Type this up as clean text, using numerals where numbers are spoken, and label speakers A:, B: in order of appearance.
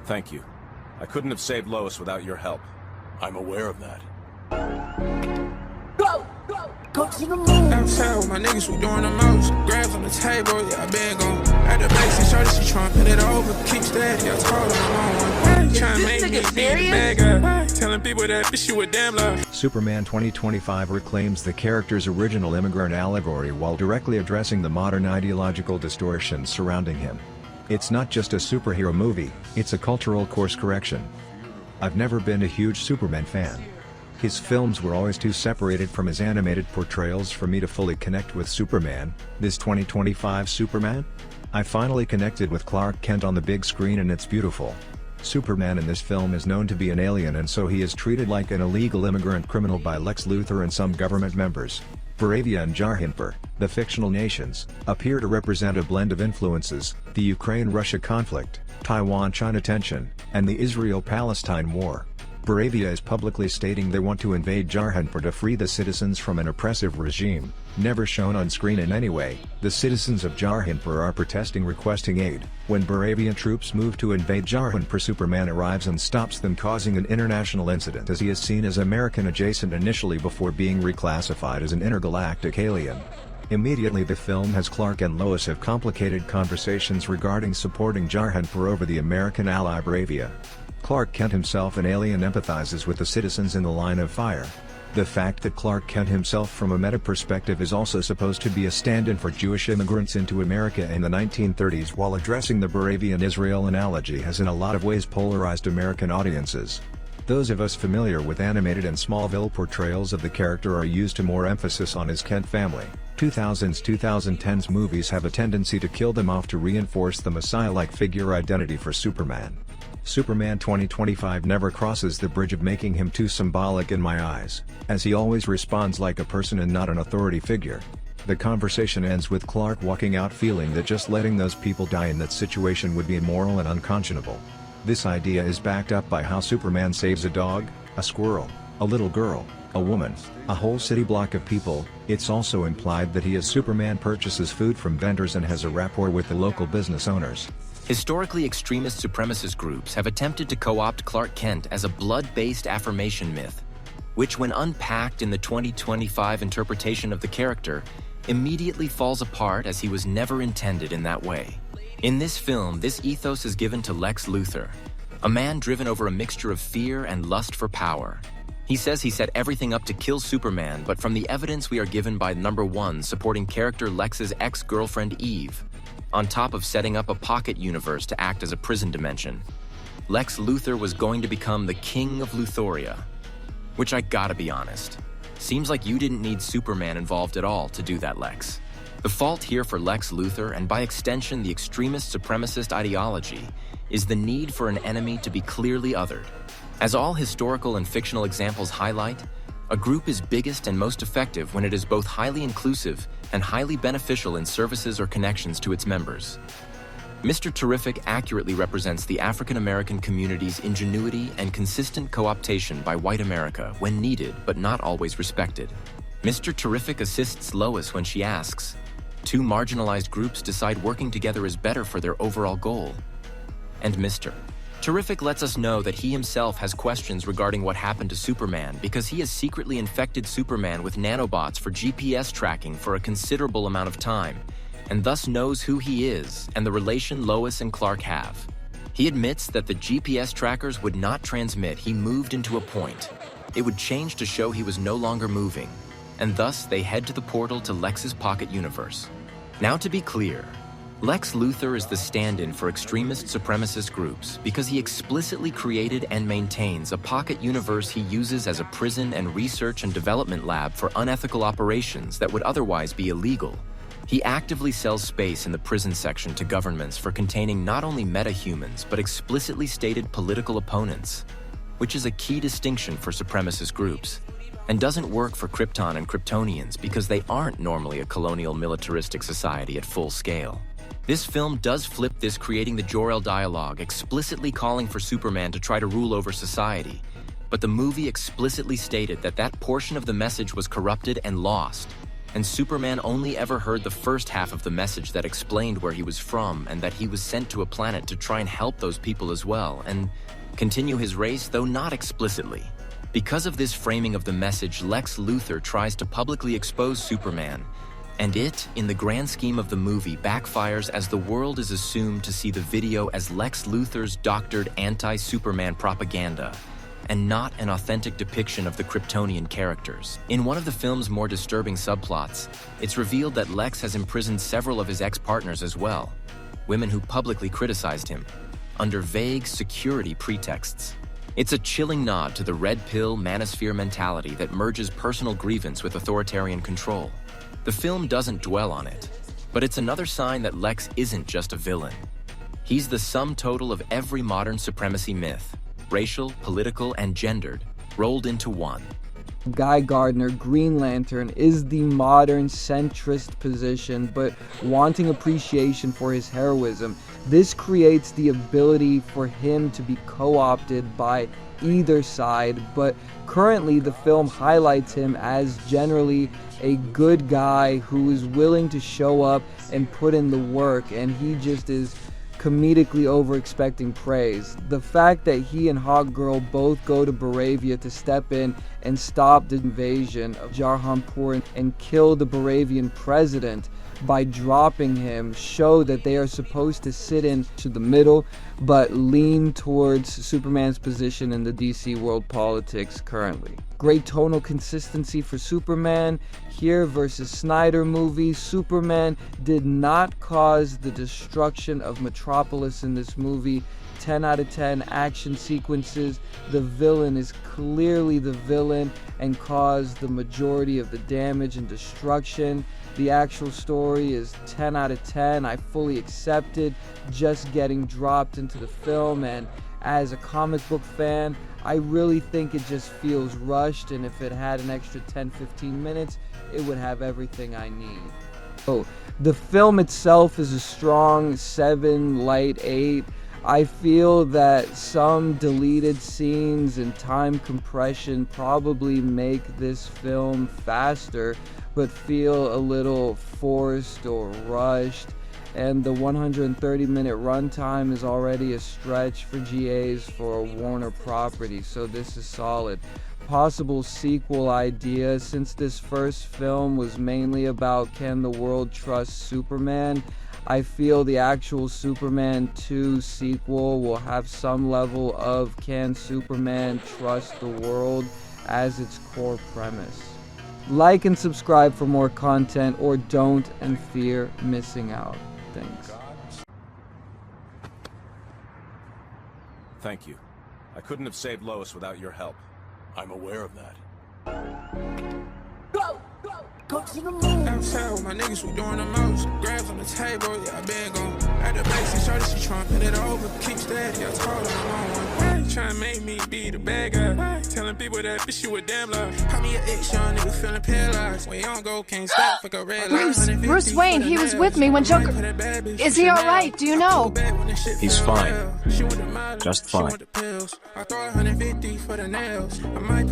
A: Thank you. I couldn't have saved Lois without your help.
B: I'm aware of that.
C: Go to the moon.
D: Outside with my niggas, we doing the most. Grabs on the table, yeah, I been gone. At the base, and shorty, she tryna put it over. Keep steady, I told her I'm on. Why you tryna make me be the bad guy? Telling people that this shit with damn love.
E: Superman 2025 reclaims the character's original immigrant allegory while directly addressing the modern ideological distortions surrounding him. It's not just a superhero movie, it's a cultural course correction. I've never been a huge Superman fan. His films were always too separated from his animated portrayals for me to fully connect with Superman. This 2025 Superman? I finally connected with Clark Kent on the big screen, and it's beautiful. Superman in this film is known to be an alien, and so he is treated like an illegal immigrant criminal by Lex Luthor and some government members. Varavia and Jarhinpur, the fictional nations, appear to represent a blend of influences: the Ukraine-Russia conflict, Taiwan-China tension, and the Israel-Palestine war. Varavia is publicly stating they want to invade Jarhinpur to free the citizens from an oppressive regime. Never shown on screen in any way, the citizens of Jarhinpur are protesting, requesting aid. When Baravian troops move to invade Jarhinpur, Superman arrives and stops them, causing an international incident as he is seen as American adjacent initially before being reclassified as an intergalactic alien. Immediately the film has Clark and Lois have complicated conversations regarding supporting Jarhinpur over the American ally Bravia. Clark Kent himself, an alien, empathizes with the citizens in the line of fire. The fact that Clark Kent himself from a meta perspective is also supposed to be a stand-in for Jewish immigrants into America in the 1930s while addressing the Baravian-Israel analogy has in a lot of ways polarized American audiences. Those of us familiar with animated and Smallville portrayals of the character are used to more emphasis on his Kent family. 2010s movies have a tendency to kill them off to reinforce the Messiah-like figure identity for Superman. Superman 2025 never crosses the bridge of making him too symbolic in my eyes, as he always responds like a person and not an authority figure. The conversation ends with Clark walking out feeling that just letting those people die in that situation would be immoral and unconscionable. This idea is backed up by how Superman saves a dog, a squirrel, a little girl, a woman, a whole city block of people. It's also implied that he as Superman purchases food from vendors and has a rapport with the local business owners.
F: Historically extremist supremacist groups have attempted to co-opt Clark Kent as a blood-based affirmation myth, which when unpacked in the 2025 interpretation of the character, immediately falls apart as he was never intended in that way. In this film, this ethos is given to Lex Luthor, a man driven over a mixture of fear and lust for power. He says he set everything up to kill Superman, but from the evidence we are given by #1 supporting character Lex's ex-girlfriend Eve, on top of setting up a pocket universe to act as a prison dimension, Lex Luthor was going to become the king of Luthoria. Which, I gotta be honest, seems like you didn't need Superman involved at all to do that, Lex. The fault here for Lex Luthor, and by extension the extremist supremacist ideology, is the need for an enemy to be clearly othered. As all historical and fictional examples highlight, a group is biggest and most effective when it is both highly inclusive and highly beneficial in services or connections to its members. Mr. Terrific accurately represents the African American community's ingenuity and consistent co-optation by white America when needed but not always respected. Mr. Terrific assists Lois when she asks. Two marginalized groups decide working together is better for their overall goal. And Mr. Terrific lets us know that he himself has questions regarding what happened to Superman because he has secretly infected Superman with nanobots for GPS tracking for a considerable amount of time, and thus knows who he is and the relation Lois and Clark have. He admits that the GPS trackers would not transmit he moved into a point. It would change to show he was no longer moving, and thus they head to the portal to Lex's pocket universe. Now to be clear, Lex Luthor is the stand-in for extremist supremacist groups because he explicitly created and maintains a pocket universe he uses as a prison and research and development lab for unethical operations that would otherwise be illegal. He actively sells space in the prison section to governments for containing not only metahumans but explicitly stated political opponents, which is a key distinction for supremacist groups, and doesn't work for Krypton and Kryptonians because they aren't normally a colonial militaristic society at full scale. This film does flip this, creating the Jor-El dialogue explicitly calling for Superman to try to rule over society, but the movie explicitly stated that that portion of the message was corrupted and lost, and Superman only ever heard the first half of the message that explained where he was from and that he was sent to a planet to try and help those people as well, and continue his race, though not explicitly. Because of this framing of the message, Lex Luthor tries to publicly expose Superman, and it, in the grand scheme of the movie, backfires as the world is assumed to see the video as Lex Luthor's doctored anti-Superman propaganda, and not an authentic depiction of the Kryptonian characters. In one of the film's more disturbing subplots, it's revealed that Lex has imprisoned several of his ex-partners as well, women who publicly criticized him, under vague security pretexts. It's a chilling nod to the red pill manosphere mentality that merges personal grievance with authoritarian control. The film doesn't dwell on it, but it's another sign that Lex isn't just a villain. He's the sum total of every modern supremacy myth, racial, political, and gendered, rolled into one.
C: Guy Gardner, Green Lantern, is the modern centrist position, but wanting appreciation for his heroism. This creates the ability for him to be co-opted by either side, but currently the film highlights him as generally a good guy who is willing to show up and put in the work, and he just is comedically over-expecting praise. The fact that he and Hawkgirl both go to Baravia to step in and stop the invasion of Jarhanpur and kill the Baravian president by dropping him show that they are supposed to sit into the middle but lean towards Superman's position in the DC world politics currently. Great tonal consistency for Superman. Here versus Snyder movie, Superman did not cause the destruction of Metropolis in this movie. 10 out of 10 action sequences. The villain is clearly the villain and caused the majority of the damage and destruction. The actual story is 10 out of 10. I fully accepted just getting dropped into the film, and as a comic book fan, I really think it just feels rushed, and if it had an extra 10-15 minutes, it would have everything I need. So, the film itself is a strong 7, light 8. I feel that some deleted scenes and time compression probably make this film faster, but feel a little forced or rushed. And the 130-minute runtime is already a stretch for GAs for a Warner property, so this is solid. Possible sequel idea, since this first film was mainly about can the world trust Superman, I feel the actual Superman 2 sequel will have some level of can Superman trust the world as its core premise. Like and subscribe for more content, or don't and fear missing out. Thanks.
A: Thank you. I couldn't have saved Lois without your help.
B: I'm aware of that.
C: Go to the moon.
D: Outside with my niggas, we doing the most. Grabs on the table, yeah, I been gone. At the base, and shorty, she tryna put it over. Keep steady, I told her I'm on one. Why you tryna make me be the bad guy? Why? Telling people that bitch you a damn lie. How me an ex young nigga feeling paralyzed. When you don't go, can't stop, fuck a red light.
G: Bruce Wayne, he was with me when Joker... Is he alright? Do you know?
B: He's fine. Just fine.
D: I throw 150 for the nails. I might